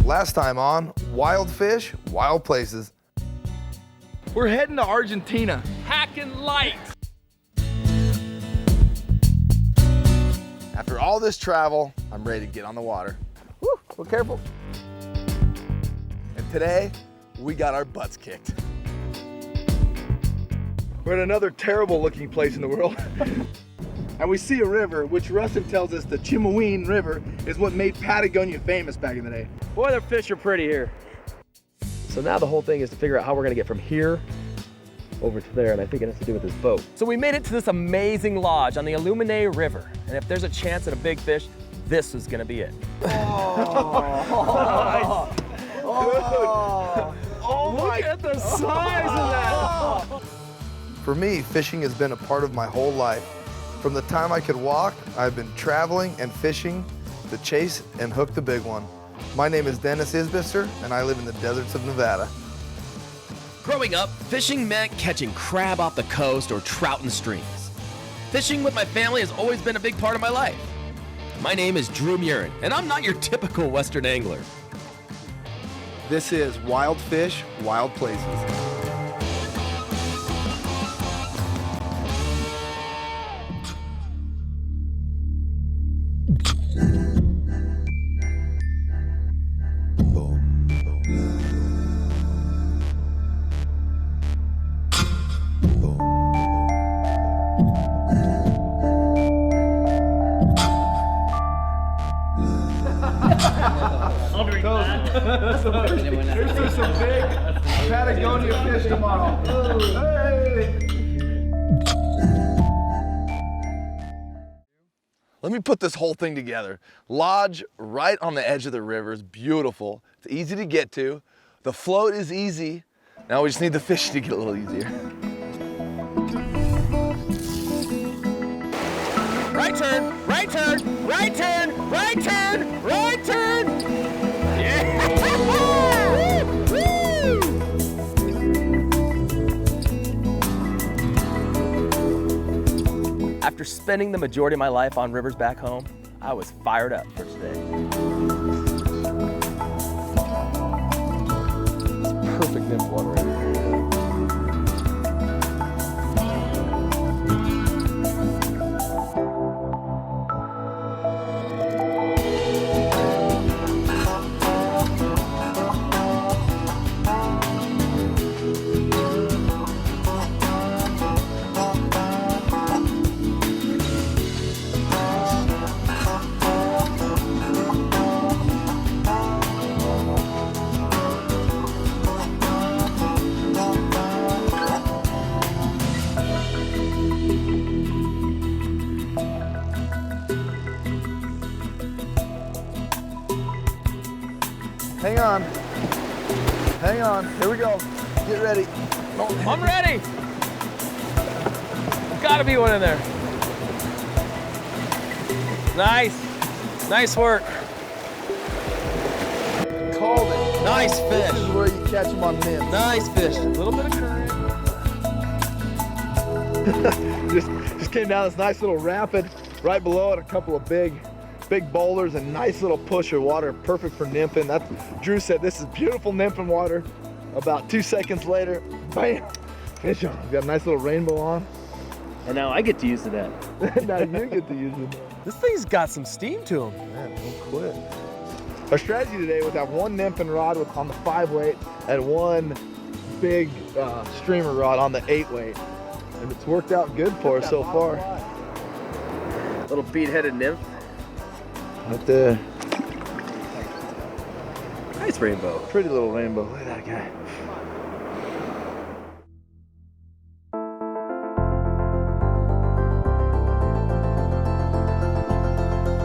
Last time on Wild Fish, Wild Places. We're heading to Argentina. Hacking light. After all this travel, I'm ready to get on the water. Woo, well, careful. And today, we got our butts kicked. We're in another terrible looking place in the world. And we see a river, which Rustin tells us the Chimuin River is what made Patagonia famous back in the day. Boy, the fish are pretty here. So now the whole thing is to figure out how we're gonna get from here over to there, and I think it has to do with this boat. So we made it to this amazing lodge on the Alumine River. And if there's a chance at a big fish, this is gonna be it. Oh, Look at the size of that. For me, fishing has been a part of my whole life. From the time I could walk, I've been traveling and fishing to chase and hook the big one. My name is Dennis Isbister, and I live in the deserts of Nevada. Growing up, fishing meant catching crab off the coast or trout in streams. Fishing with my family has always been a big part of my life. My name is Drew Murin, and I'm not your typical Western angler. This is Wild Fish, Wild Places. Here's some big Patagonia fish tomorrow. Hey. Let me put this whole thing together. Lodge right on the edge of the river is beautiful. It's easy to get to. The float is easy. Now we just need the fish to get a little easier. Right turn, right turn, right turn, right turn, right turn. Yeah! Woo! After spending the majority of my life on rivers back home, I was fired up for today. Perfect nymph water right here. Hang on. Hang on. Here we go. Get ready. I'm ready. Gotta be one in there. Nice. Nice work. Called it. Nice This is fish. where you catch them on nymphs. Nice fish. A little bit of current. Just came down this nice little rapid. Right below it, a couple of big boulders and nice little push of water, perfect for nymphing. Drew said this is beautiful nymphing water. About 2 seconds later, bam, fish on. Got a nice little rainbow on. And now I get to use that. Now you get to use it. This thing's got some steam to him. Man, don't quit. Our strategy today was to have one nymphing rod on the 5 weight and one big streamer rod on the 8 weight. And it's worked out good for us so far. Little bead-headed nymph. Right there. Nice rainbow. Pretty little rainbow. Look at that guy.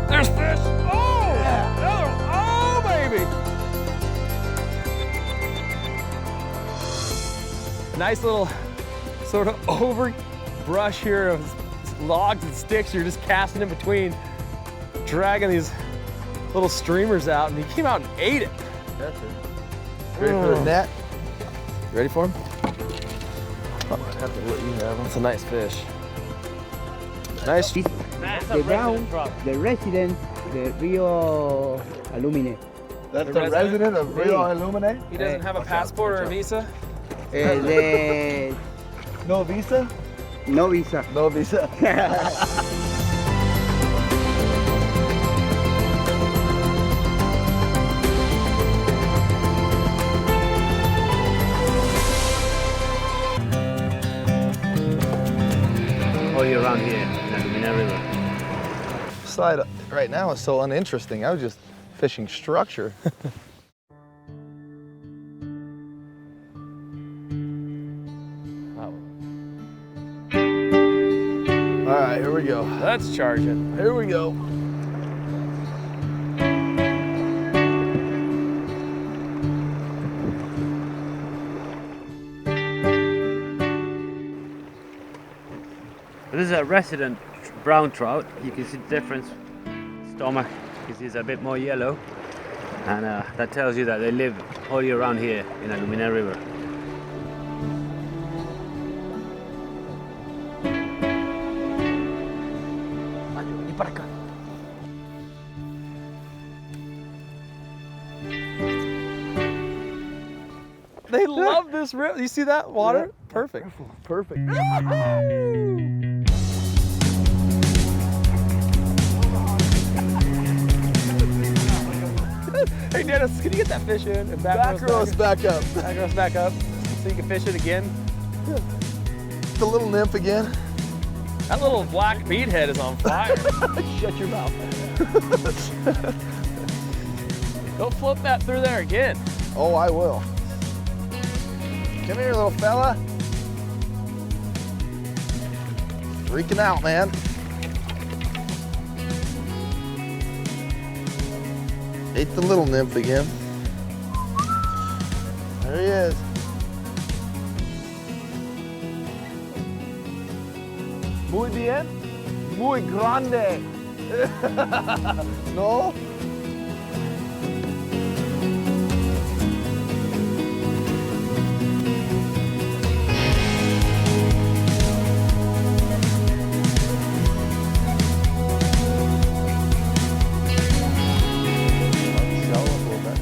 There's fish. Oh! Another. Oh, baby. Nice little sort of overbrush here of logs and sticks. You're just casting in between, dragging these little streamers out, and he came out and ate it. That's it. Ready for the net? You ready for him? I might have to let you have him. That's a nice fish. Nice. The down, the residence, the Rio Alumine. That's The a resident? resident of Fila Alumine? He doesn't have a passport or a visa? De No visa? no visa. No visa. All year round here in the Alumine River. Slide right now is so uninteresting. I was just fishing structure. All right, here we go. That's charging. Here we go. This is a resident brown trout. You can see the difference. Stomach is a bit more yellow, and that tells you that they live all year round here in the Alumine River. They love this river. You see that water? Perfect. Perfect. Hey Dennis, can you get that fish in and Back rows back up. Back rows back up so you can fish it again? The little nymph again. That little black beadhead is on fire. Shut your mouth. Don't flip that through there again. Oh, I will. Come here, little fella. Freaking out, man. Ate the little nymph again. There he is. Muy bien. Muy grande. No?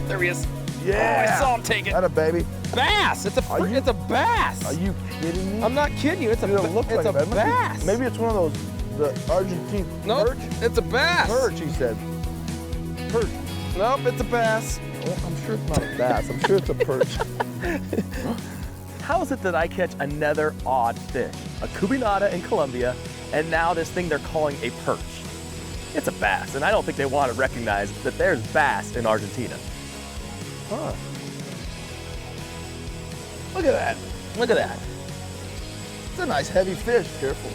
There he is. Yeah. Oh, I saw him take it. That a baby. Bass. It's a it's a bass. Are you kidding me? I'm not kidding you. It's a It don't look it's like a that. bass. Maybe it's one of those, the Argentine Nope, perch. it's a bass. Perch, he said. Perch. Nope, it's a bass. Well, I'm sure it's not a bass. I'm sure it's a perch. How is it that I catch another odd fish? A cubinata in Colombia, and now this thing they're calling a perch. It's a bass, and I don't think they want to recognize that there's bass in Argentina. Huh. Look at that. Look at that. It's a nice heavy fish. Careful.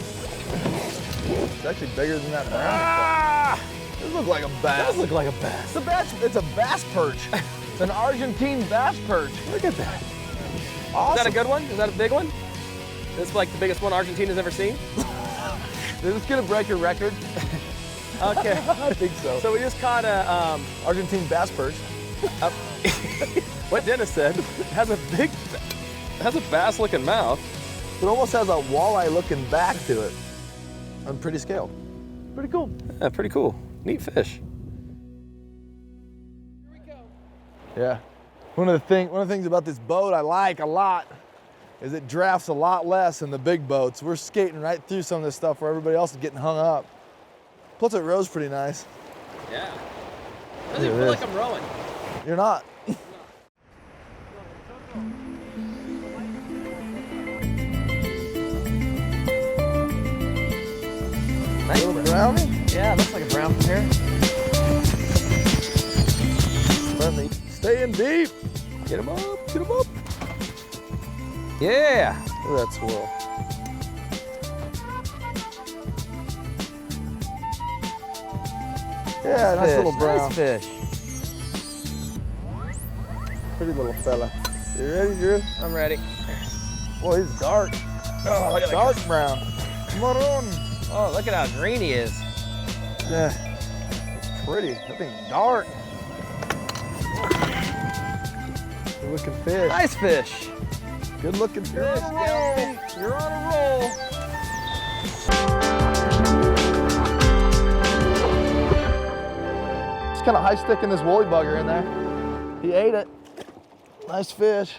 It's actually bigger than that brown. Ah! This looks like a That bass. does look like a bass. It's a bass perch. It's an Argentine bass perch. Look at that. Awesome. Is that a good one? Is that a big one? This is like the biggest one Argentina's ever seen? Is this gonna break your record? Okay. I think so. So we just caught a, Argentine bass perch. what Dennis said, has a bass-looking mouth. It almost has a walleye looking back to it. On pretty scale. Pretty cool. Yeah, pretty cool. Neat fish. Yeah. One of the things about this boat I like a lot is it drafts a lot less than the big boats. We're skating right through some of this stuff where everybody else is getting hung up. Plus it rows pretty nice. Yeah. Doesn't even It feel is. like I'm rowing. You're not. Nice Little brownie? Yeah, looks like a brown from here. Friendly. Staying deep. Get him up, get him up. Yeah. Look at that swirl. Yeah, nice little brown. Nice fish. Pretty little fella. You ready, Drew? I'm ready. Boy, he's dark. Oh, look at Dark brown. Maroon. Oh, look at how green he is. Yeah. It's pretty. That thing's dark. Good looking fish. Nice fish. Good looking fish. You're on a roll. You're on a roll. Just kind of high sticking this woolly bugger in there. He ate it. Nice fish.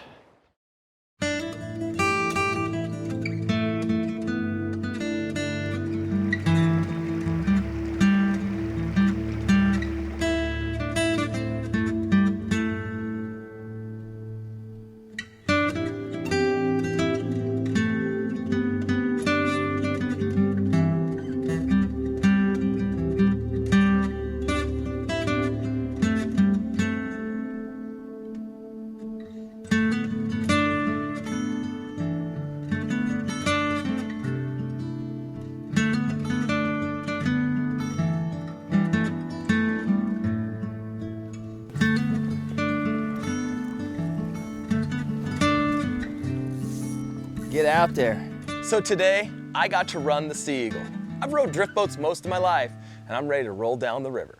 Get out there. So today, I got to run the Sea Eagle. I've rowed drift boats most of my life, and I'm ready to roll down the river.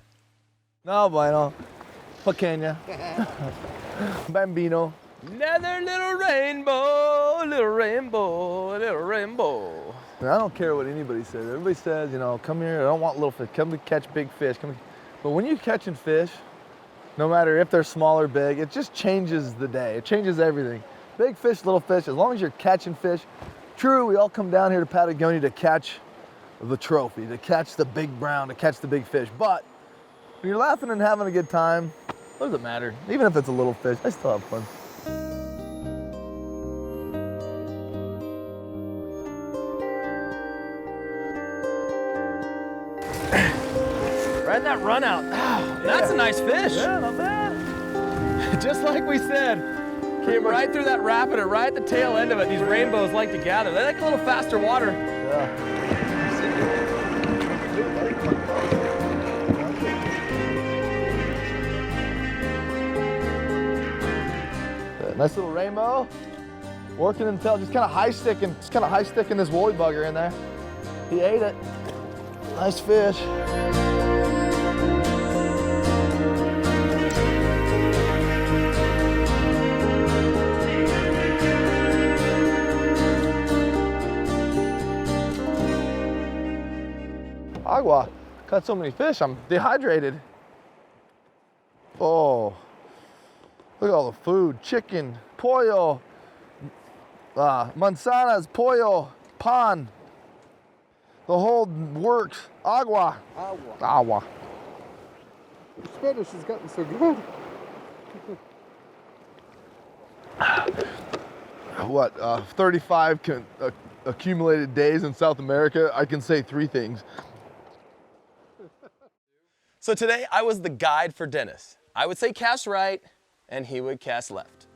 No bueno. Pequeña. Bambino. Another little rainbow, little rainbow, little rainbow. And I don't care what anybody says. Everybody says, you know, come here, I don't want little fish. Come to catch big fish. But when you're catching fish, no matter if they're small or big, it just changes the day. It changes everything. Big fish, little fish, as long as you're catching fish. True, we all come down here to Patagonia to catch the trophy, to catch the big brown, to catch the big fish. But when you're laughing and having a good time, what does it matter? Even if it's a little fish, I still have fun. Right in that run out. Oh, that's a nice fish. Yeah, not bad. Just like we said, came right through that rapid and right at the tail end of it. These rainbows like to gather. They like a little faster water. Yeah. Nice little rainbow. Working until just kind of high sticking this woolly bugger in there. He ate it. Nice fish. Agua. Caught so many fish, I'm dehydrated. Oh, look at all the food. Chicken, pollo, manzanas, pollo, pan. The whole works. Agua. Agua. Spanish has gotten so good. What, 35 accumulated days in South America? I can say 3 things. So today, I was the guide for Dennis. I would say cast right, and he would cast left.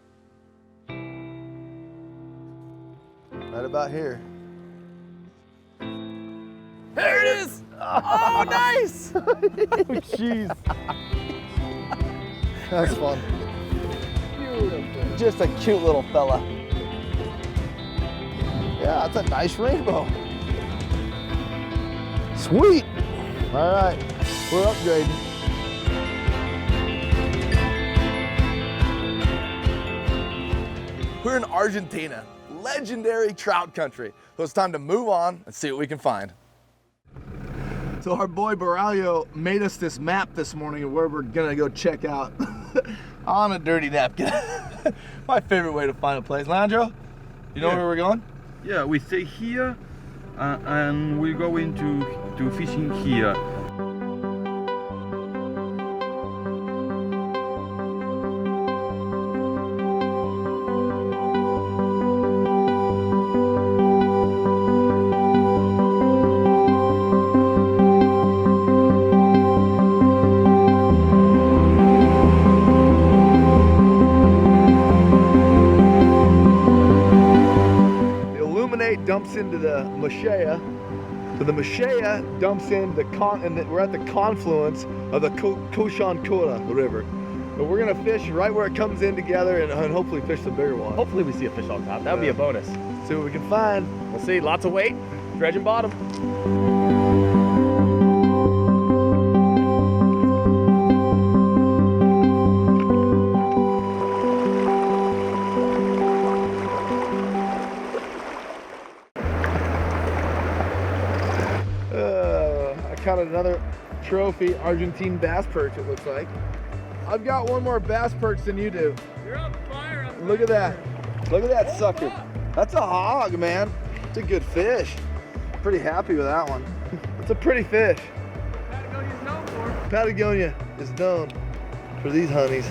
Right about here. There it is. Oh, nice. Jeez. That's fun. Just a cute little fella. Yeah, that's a nice rainbow. Sweet. All right, we're upgrading. We're in Argentina, legendary trout country. So it's time to move on and see what we can find. So our boy Baralio made us this map this morning of where we're gonna go check out on a dirty napkin. My favorite way to find a place. Leandro, you know where we're going? Yeah, we stay here and we're going to fishing here. Dumps into the Mashea. So the Mashea dumps in and we're at the confluence of the Koshankura River. But we're gonna fish right where it comes in together and hopefully fish the bigger one. Hopefully we see a fish on top. That would be a bonus. See what we can find. We'll see. Lots of weight. Dredging bottom. I caught another trophy Argentine bass perch, it looks like. I've got one more bass perch than you do. You're on fire up Look at that. Look at that sucker. That's a hog, man. It's a good fish. Pretty happy with that one. It's a pretty fish. Patagonia's known for. Patagonia is known for these honeys.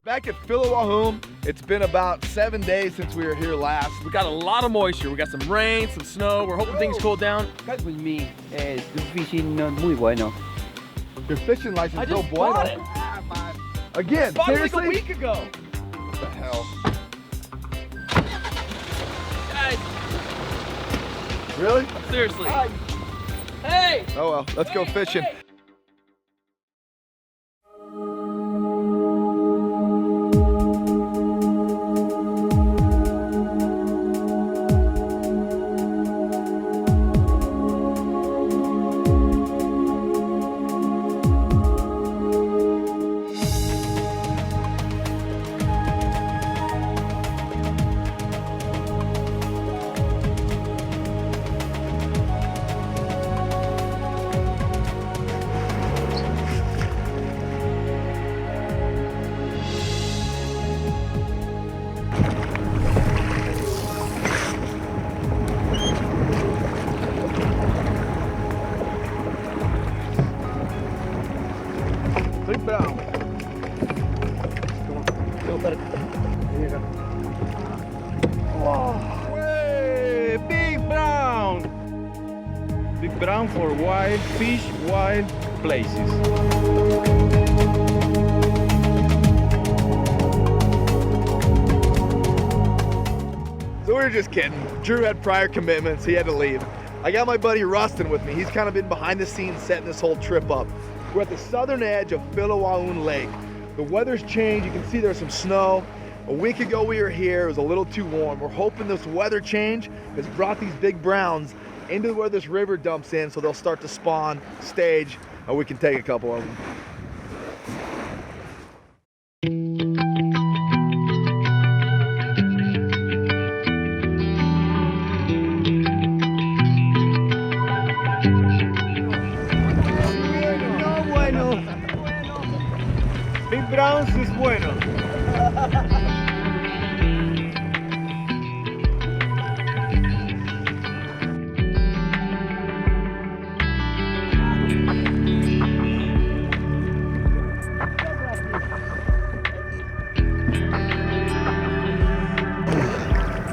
Back at Fila Hua Whoom, it's been about 7 days since we were here last. We got a lot of moisture. We got some rain, some snow. We're hoping things cool down. With me, estoy fishing muy bueno. Your fishing license I is real just bueno. bought it. Again, Bought it like seriously? a week ago. What the hell? Guys, Really? seriously. Hey! Oh well, let's go fishing. Big brown. Here you go. Way, big brown. Big brown for wild fish, wild places. So we were just kidding. Drew had prior commitments, he had to leave. I got my buddy Rustin with me. He's kind of been behind the scenes setting this whole trip up. We're at the southern edge of Fila Hua Whoom Lake. The weather's changed, you can see there's some snow. A week ago we were here, it was a little too warm. We're hoping this weather change has brought these big browns into where this river dumps in so they'll start to spawn, stage, and we can take a couple of them. Big browns es bueno.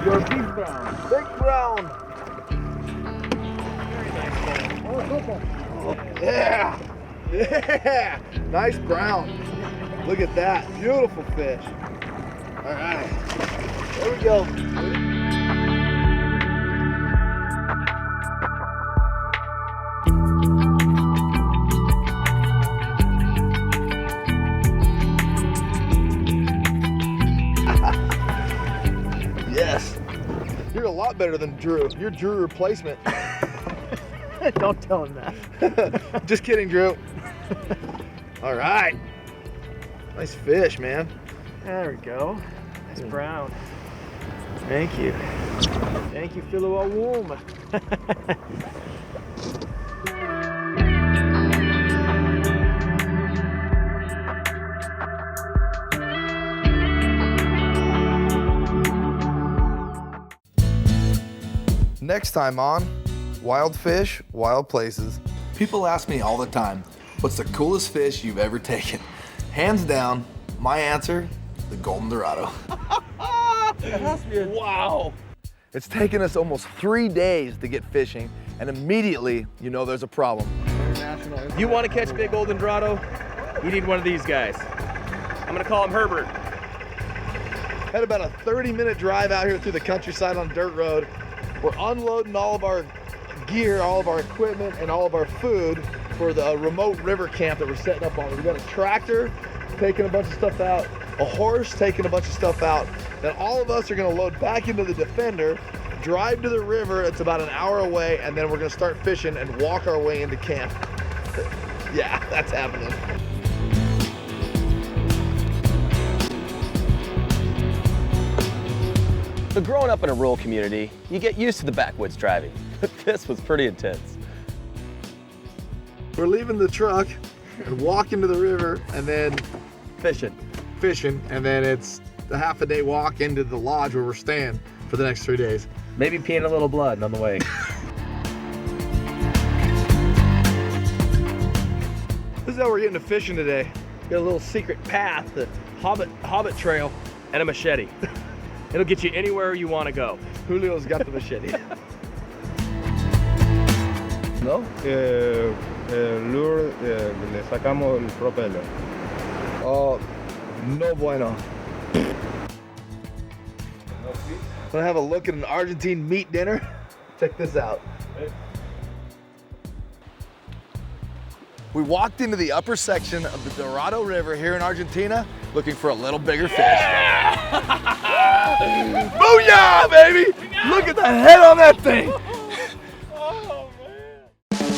Your big brown. Big brown. Yeah. Yeah. Nice brown. Look at that. Beautiful fish. All right. There we go. Yes. You're a lot better than Drew. You're Drew replacement. Don't tell him that. Just kidding, Drew. All right. Nice fish, man. There we go. Nice brown. Thank you. Thank you, Fila Hua Whoom. Next time on Wild Fish, Wild Places. People ask me all the time, what's the coolest fish you've ever taken? Hands down, my answer, the Golden Dorado. Wow. It's taken us almost 3 days to get fishing, and immediately you know there's a problem. You want to catch big Golden Dorado? You need one of these guys. I'm gonna call him Herbert. Had about a 30-minute drive out here through the countryside on dirt road. We're unloading all of our gear, all of our equipment, and all of our food for the remote river camp that we're setting up on. We've got a tractor taking a bunch of stuff out, a horse taking a bunch of stuff out. Then all of us are gonna load back into the Defender, drive to the river, it's about an hour away, and then we're gonna start fishing and walk our way into camp. Yeah, that's happening. So growing up in a rural community, you get used to the backwoods driving, but this was pretty intense. We're leaving the truck and walk into the river and then Fishing. fishing, and then it's a half a day walk into the lodge where we're staying for the next 3 days. Maybe peeing a little blood on the way. This is how we're getting to fishing today. Got a little secret path, the Hobbit Trail, and a machete. It'll get you anywhere you want to go. Julio's got the machete. No? Lure, le sacamos el propeller. Oh, no bueno. Wanna have a look at an Argentine meat dinner? Check this out. We walked into the upper section of the Dorado River here in Argentina looking for a little bigger fish. Booyah, baby! Look at the head on that thing!